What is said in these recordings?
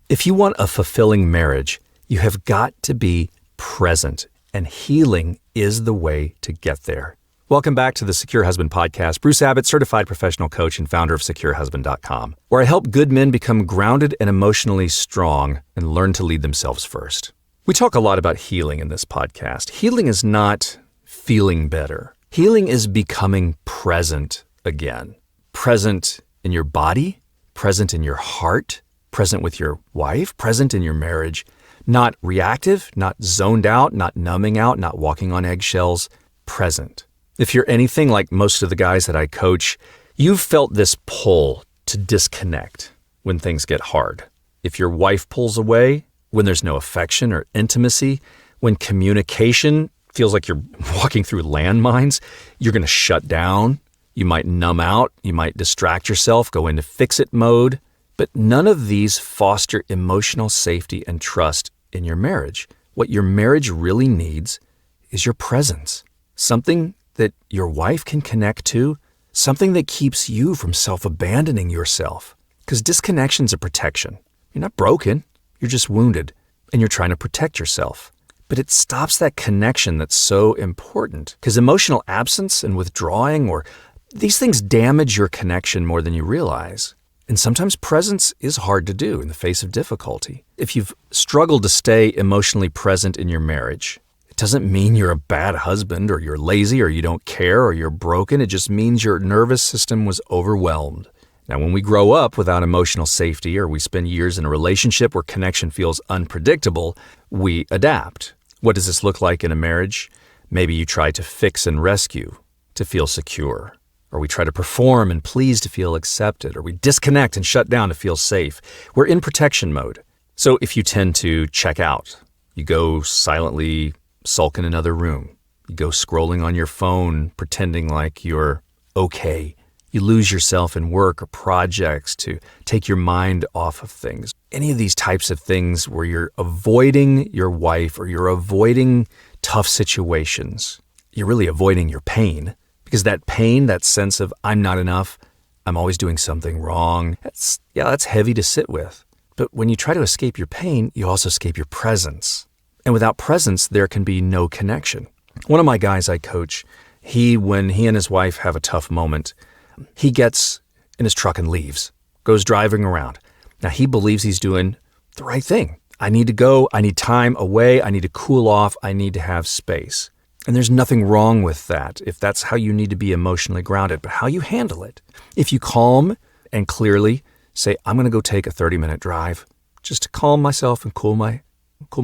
If you want a fulfilling marriage, you have got to be present, and healing is the way to get there. Welcome back to the Secure Husband Podcast. Bruce Abbott, certified professional coach and founder of SecureHusband.com, where I help good men become grounded and emotionally strong and learn to lead themselves first. We talk a lot about healing in this podcast. Healing is not feeling better. Healing is becoming present again. Present in your body, present in your heart, present with your wife, present in your marriage. Not reactive, not zoned out, not numbing out, not walking on eggshells. Present. If you're anything like most of the guys that I coach, you've felt this pull to disconnect when things get hard. If your wife pulls away, when there's no affection or intimacy, when communication feels like you're walking through landmines, you're going to shut down. You might numb out. You might distract yourself, go into fix-it mode. But none of these foster emotional safety and trust in your marriage. What your marriage really needs is your presence. Something that your wife can connect to, something that keeps you from self-abandoning yourself. Because disconnection's a protection. You're not broken, you're just wounded, and you're trying to protect yourself. But it stops that connection that's so important. Because emotional absence and withdrawing, or these things damage your connection more than you realize. And sometimes presence is hard to do in the face of difficulty. If you've struggled to stay emotionally present in your marriage, it doesn't mean you're a bad husband or you're lazy or you don't care or you're broken. It just means your nervous system was overwhelmed. Now, when we grow up without emotional safety or we spend years in a relationship where connection feels unpredictable, we adapt. What does this look like in a marriage? Maybe you try to fix and rescue to feel secure. Or we try to perform and please to feel accepted, or we disconnect and shut down to feel safe. We're in protection mode. So if you tend to check out, you go silently sulk in another room, you go scrolling on your phone, pretending like you're okay. You lose yourself in work or projects to take your mind off of things. Any of these types of things where you're avoiding your wife or you're avoiding tough situations, you're really avoiding your pain. Because that pain, that sense of I'm not enough, I'm always doing something wrong, that's heavy to sit with. But when you try to escape your pain, you also escape your presence. And without presence, there can be no connection. One of my guys I coach, when he and his wife have a tough moment, he gets in his truck and leaves, goes driving around. Now he believes he's doing the right thing. I need to go, I need time away, I need to cool off, I need to have space. And there's nothing wrong with that if that's how you need to be emotionally grounded, but how you handle it. If you calm and clearly say, I'm going to go take a 30-minute drive just to calm myself and cool my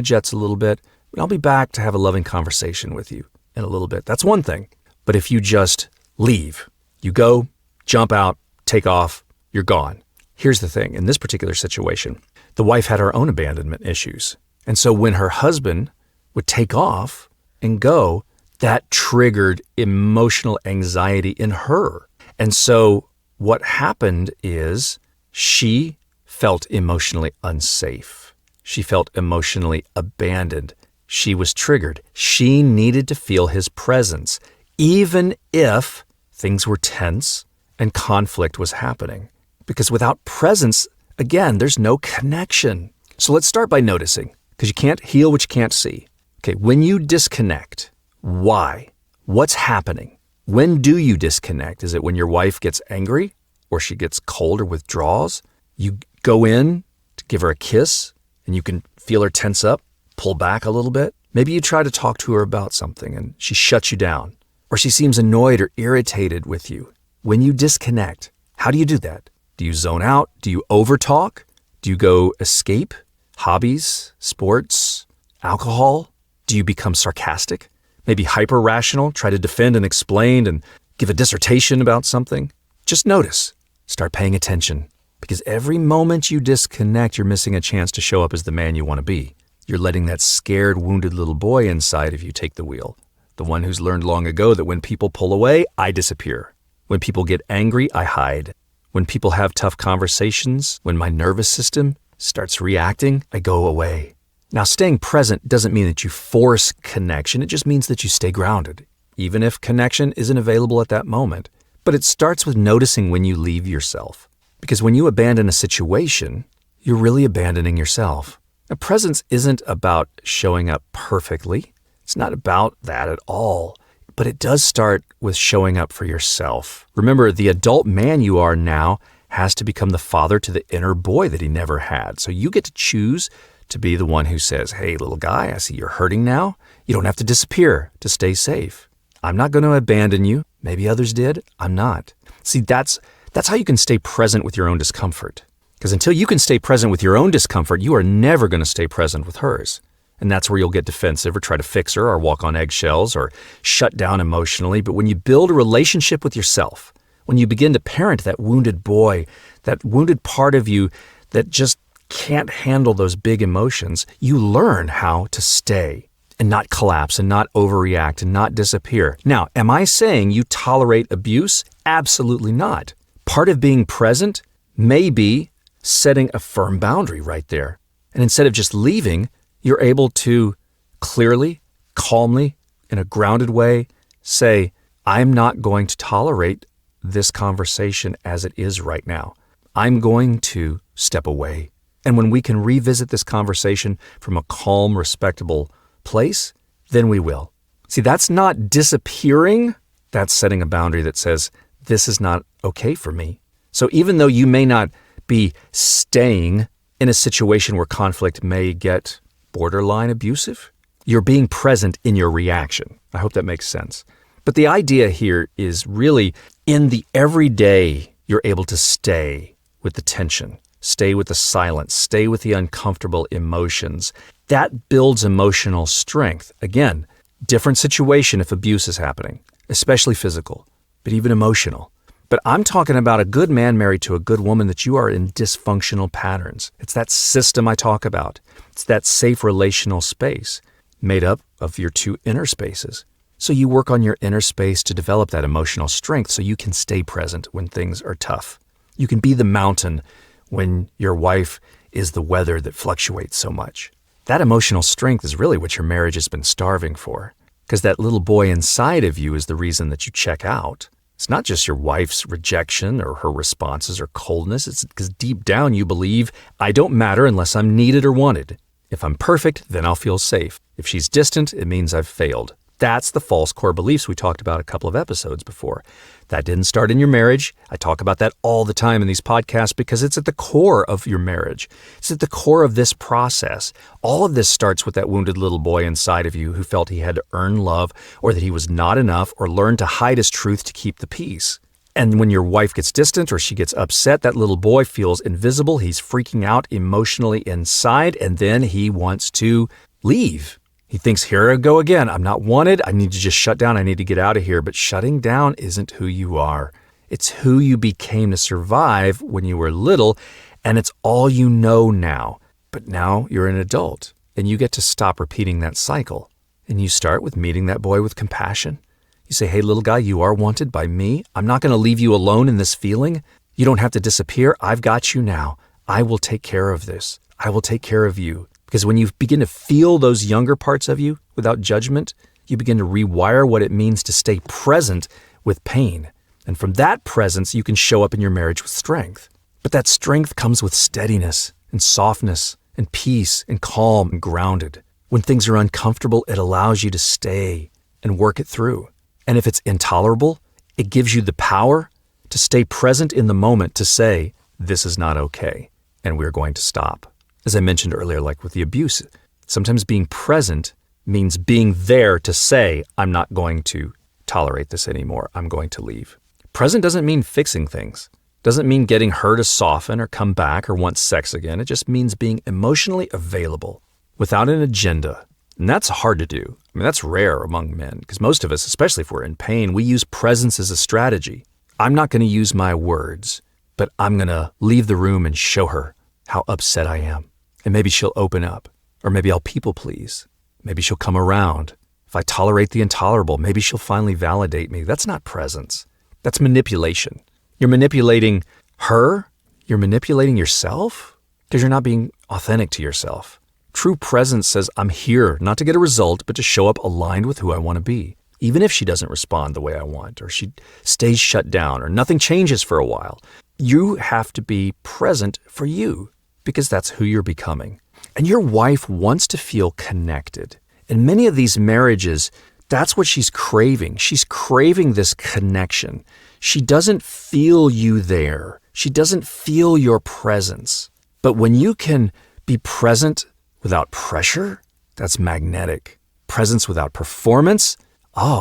jets a little bit, and I'll be back to have a loving conversation with you in a little bit. That's one thing. But if you just leave, you go, jump out, take off, you're gone. Here's the thing. In this particular situation, the wife had her own abandonment issues. And so when her husband would take off and go, that triggered emotional anxiety in her. And so what happened is she felt emotionally unsafe. She felt emotionally abandoned. She was triggered. She needed to feel his presence, even if things were tense and conflict was happening. Because without presence, again, there's no connection. So let's start by noticing, because you can't heal what you can't see. Okay, when you disconnect, why? What's happening? When do you disconnect? Is it when your wife gets angry or she gets cold or withdraws? You go in to give her a kiss and you can feel her tense up, pull back a little bit. Maybe you try to talk to her about something and she shuts you down, or she seems annoyed or irritated with you. When you disconnect, how do you do that? Do you zone out? Do you overtalk? Do you go escape? Hobbies, sports, alcohol? Do you become sarcastic? Maybe hyper-rational, try to defend and explain and give a dissertation about something? Just notice. Start paying attention. Because every moment you disconnect, you're missing a chance to show up as the man you want to be. You're letting that scared, wounded little boy inside of you take the wheel. The one who's learned long ago that when people pull away, I disappear. When people get angry, I hide. When people have tough conversations, when my nervous system starts reacting, I go away. Now, staying present doesn't mean that you force connection. It just means that you stay grounded, even if connection isn't available at that moment. But it starts with noticing when you leave yourself. Because when you abandon a situation, you're really abandoning yourself. Now, presence isn't about showing up perfectly. It's not about that at all. But it does start with showing up for yourself. Remember, the adult man you are now has to become the father to the inner boy that he never had. So you get to choose to be the one who says, hey, little guy, I see you're hurting now. You don't have to disappear to stay safe. I'm not going to abandon you. Maybe others did. I'm not. See, that's how you can stay present with your own discomfort. Because until you can stay present with your own discomfort, you are never going to stay present with hers. And that's where you'll get defensive or try to fix her or walk on eggshells or shut down emotionally. But when you build a relationship with yourself, when you begin to parent that wounded boy, that wounded part of you that just can't handle those big emotions, you learn how to stay and not collapse and not overreact and not disappear. Now, am I saying you tolerate abuse? Absolutely not. Part of being present may be setting a firm boundary right there. And instead of just leaving, you're able to clearly, calmly, in a grounded way, say, I'm not going to tolerate this conversation as it is right now. I'm going to step away. And when we can revisit this conversation from a calm, respectable place, then we will. See, that's not disappearing. That's setting a boundary that says, this is not okay for me. So even though you may not be staying in a situation where conflict may get borderline abusive, you're being present in your reaction. I hope that makes sense. But the idea here is really in the everyday, you're able to stay with the tension, stay with the silence, stay with the uncomfortable emotions. That builds emotional strength. Again, different situation if abuse is happening, especially physical, but even emotional. But I'm talking about a good man married to a good woman that you are in dysfunctional patterns. It's that system I talk about. It's that safe relational space made up of your two inner spaces. So you work on your inner space to develop that emotional strength so you can stay present when things are tough. You can be the mountain when your wife is the weather that fluctuates so much. That emotional strength is really what your marriage has been starving for, because that little boy inside of you is the reason that you check out. It's not just your wife's rejection or her responses or coldness. It's because deep down you believe, I don't matter unless I'm needed or wanted. If I'm perfect, then I'll feel safe. If she's distant, it means I've failed. That's the false core beliefs we talked about a couple of episodes before. That didn't start in your marriage. I talk about that all the time in these podcasts because it's at the core of your marriage. It's at the core of this process. All of this starts with that wounded little boy inside of you who felt he had to earn love or that he was not enough or learn to hide his truth to keep the peace. And when your wife gets distant or she gets upset, that little boy feels invisible. He's freaking out emotionally inside, and then he wants to leave. He thinks, here I go again. I'm not wanted. I need to just shut down. I need to get out of here. But shutting down isn't who you are. It's who you became to survive when you were little, and it's all you know now. But now you're an adult, and you get to stop repeating that cycle. And you start with meeting that boy with compassion. You say, hey, little guy, you are wanted by me. I'm not going to leave you alone in this feeling. You don't have to disappear. I've got you now. I will take care of this. I will take care of you. Because when you begin to feel those younger parts of you without judgment, you begin to rewire what it means to stay present with pain. And from that presence, you can show up in your marriage with strength. But that strength comes with steadiness and softness and peace and calm and grounded. When things are uncomfortable, it allows you to stay and work it through. And if it's intolerable, it gives you the power to stay present in the moment to say, this is not okay, and we're going to stop. As I mentioned earlier, like with the abuse, sometimes being present means being there to say, I'm not going to tolerate this anymore. I'm going to leave. Present doesn't mean fixing things. Doesn't mean getting her to soften or come back or want sex again. It just means being emotionally available without an agenda. And that's hard to do. I mean, that's rare among men because most of us, especially if we're in pain, we use presence as a strategy. I'm not going to use my words, but I'm going to leave the room and show her how upset I am. And maybe she'll open up, or maybe I'll people please. Maybe she'll come around. If I tolerate the intolerable, maybe she'll finally validate me. That's not presence. That's manipulation. You're manipulating her. You're manipulating yourself because you're not being authentic to yourself. True presence says, I'm here not to get a result, but to show up aligned with who I want to be. Even if she doesn't respond the way I want, or she stays shut down, or nothing changes for a while. You have to be present for you. because that's who you're becoming. And your wife wants to feel connected. In many of these marriages, that's what she's craving. She's craving this connection. She doesn't feel you there. She doesn't feel your presence. But when you can be present without pressure, that's magnetic. Presence without performance,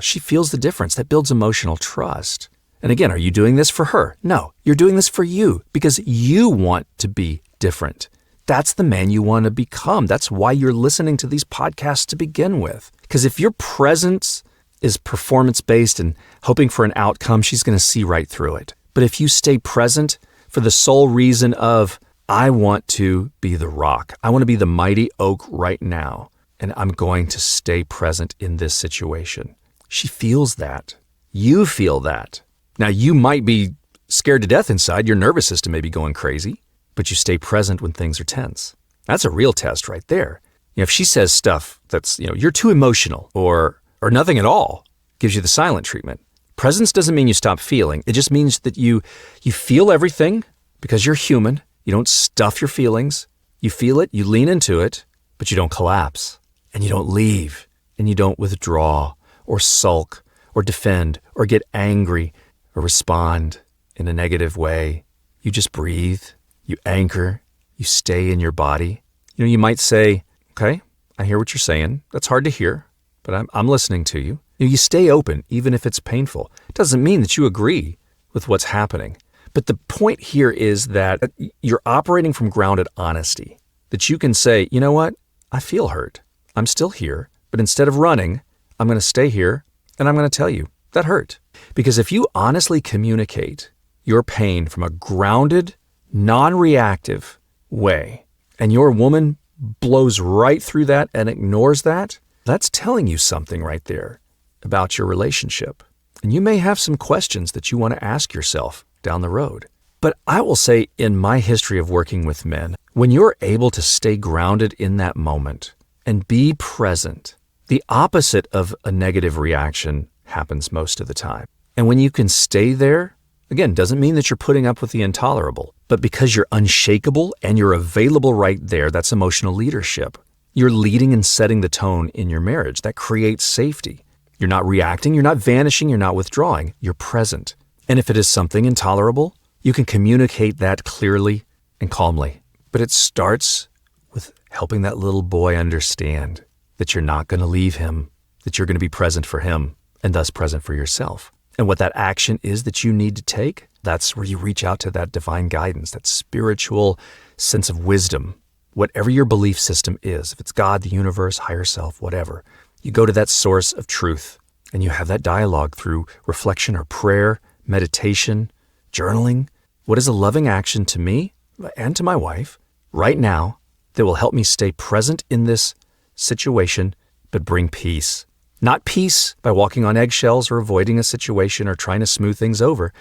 she feels the difference. That builds emotional trust. And again, are you doing this for her? No, you're doing this for you because you want to be different. That's the man you want to become. That's why you're listening to these podcasts to begin with. Because if your presence is performance-based and hoping for an outcome, she's going to see right through it. But if you stay present for the sole reason of, I want to be the rock. I want to be the mighty oak right now. And I'm going to stay present in this situation. She feels that. You feel that. Now, you might be scared to death inside. Your nervous system may be going crazy. But you stay present when things are tense. That's a real test right there. If she says stuff that's, you're too emotional or nothing at all, gives you the silent treatment. Presence doesn't mean you stop feeling. It just means that you feel everything because you're human. You don't stuff your feelings. You feel it, you lean into it, but you don't collapse and you don't leave and you don't withdraw or sulk or defend or get angry or respond in a negative way. You just breathe. You anchor, you stay in your body. You might say, okay, I hear what you're saying. That's hard to hear, but I'm listening to you. You stay open, even if it's painful. It doesn't mean that you agree with what's happening. But the point here is that you're operating from grounded honesty, that you can say, you know what? I feel hurt. I'm still here, but instead of running, I'm going to stay here and I'm going to tell you that hurt. Because if you honestly communicate your pain from a grounded, non-reactive way, and your woman blows right through that and ignores that, that's telling you something right there about your relationship. And you may have some questions that you want to ask yourself down the road. But I will say, in my history of working with men, when you're able to stay grounded in that moment and be present, the opposite of a negative reaction happens most of the time. And when you can stay there, again, doesn't mean that you're putting up with the intolerable, but because you're unshakable and you're available right there, that's emotional leadership. You're leading and setting the tone in your marriage. That creates safety. You're not reacting, you're not vanishing, you're not withdrawing, you're present. And if it is something intolerable, you can communicate that clearly and calmly. But it starts with helping that little boy understand that you're not going to leave him, that you're going to be present for him, and thus present for yourself. And what that action is that you need to take, that's where you reach out to that divine guidance, that spiritual sense of wisdom. Whatever your belief system is, if it's God, the universe, higher self, whatever, you go to that source of truth and you have that dialogue through reflection or prayer, meditation, journaling. What is a loving action to me and to my wife right now that will help me stay present in this situation, but bring peace? Not peace by walking on eggshells or avoiding a situation or trying to smooth things over.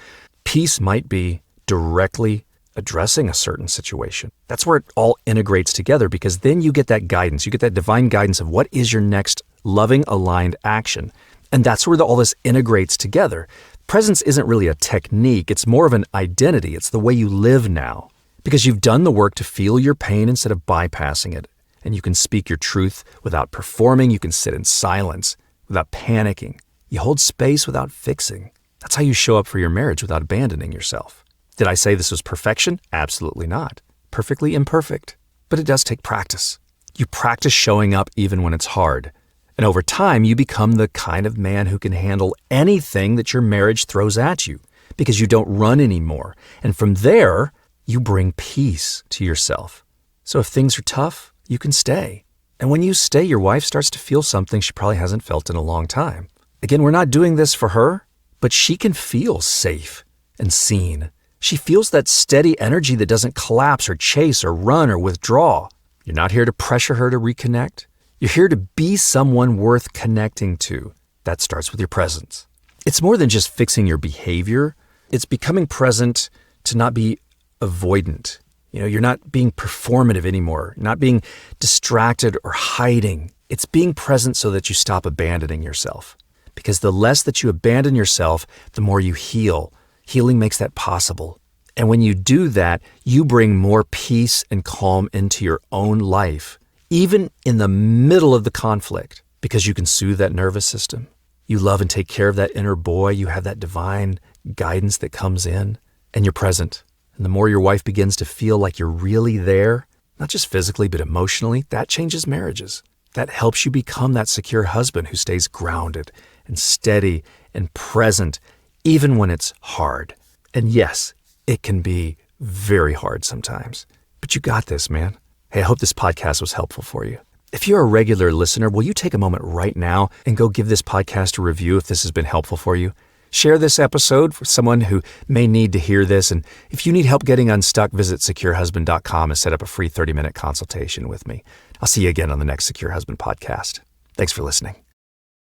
Peace might be directly addressing a certain situation. That's where it all integrates together, because then you get that guidance. You get that divine guidance of what is your next loving, aligned action. And that's where all this integrates together. Presence isn't really a technique. It's more of an identity. It's the way you live now, because you've done the work to feel your pain instead of bypassing it. And you can speak your truth without performing. You can sit in silence without panicking. You hold space without fixing. That's how you show up for your marriage without abandoning yourself. Did I say this was perfection? Absolutely not. Perfectly imperfect. But it does take practice. You practice showing up even when it's hard. And over time, you become the kind of man who can handle anything that your marriage throws at you, because you don't run anymore. And from there, you bring peace to yourself. So if things are tough, you can stay. And when you stay, your wife starts to feel something she probably hasn't felt in a long time. Again, we're not doing this for her, but she can feel safe and seen. She feels that steady energy that doesn't collapse or chase or run or withdraw. You're not here to pressure her to reconnect. You're here to be someone worth connecting to. That starts with your presence. It's more than just fixing your behavior. It's becoming present to not be avoidant. You're not being performative anymore, not being distracted or hiding. It's being present so that you stop abandoning yourself. Because the less that you abandon yourself, the more you heal. Healing makes that possible. And when you do that, you bring more peace and calm into your own life, even in the middle of the conflict, because you can soothe that nervous system. You love and take care of that inner boy. You have that divine guidance that comes in, and you're present. And the more your wife begins to feel like you're really there, not just physically, but emotionally, that changes marriages. That helps you become that secure husband who stays grounded and steady and present, even when it's hard. And yes, it can be very hard sometimes, but you got this, man. Hey, I hope this podcast was helpful for you. If you're a regular listener, will you take a moment right now and go give this podcast a review if this has been helpful for you? Share this episode for someone who may need to hear this. And if you need help getting unstuck, visit securehusband.com and set up a free 30-minute consultation with me. I'll see you again on the next Secure Husband podcast. Thanks for listening.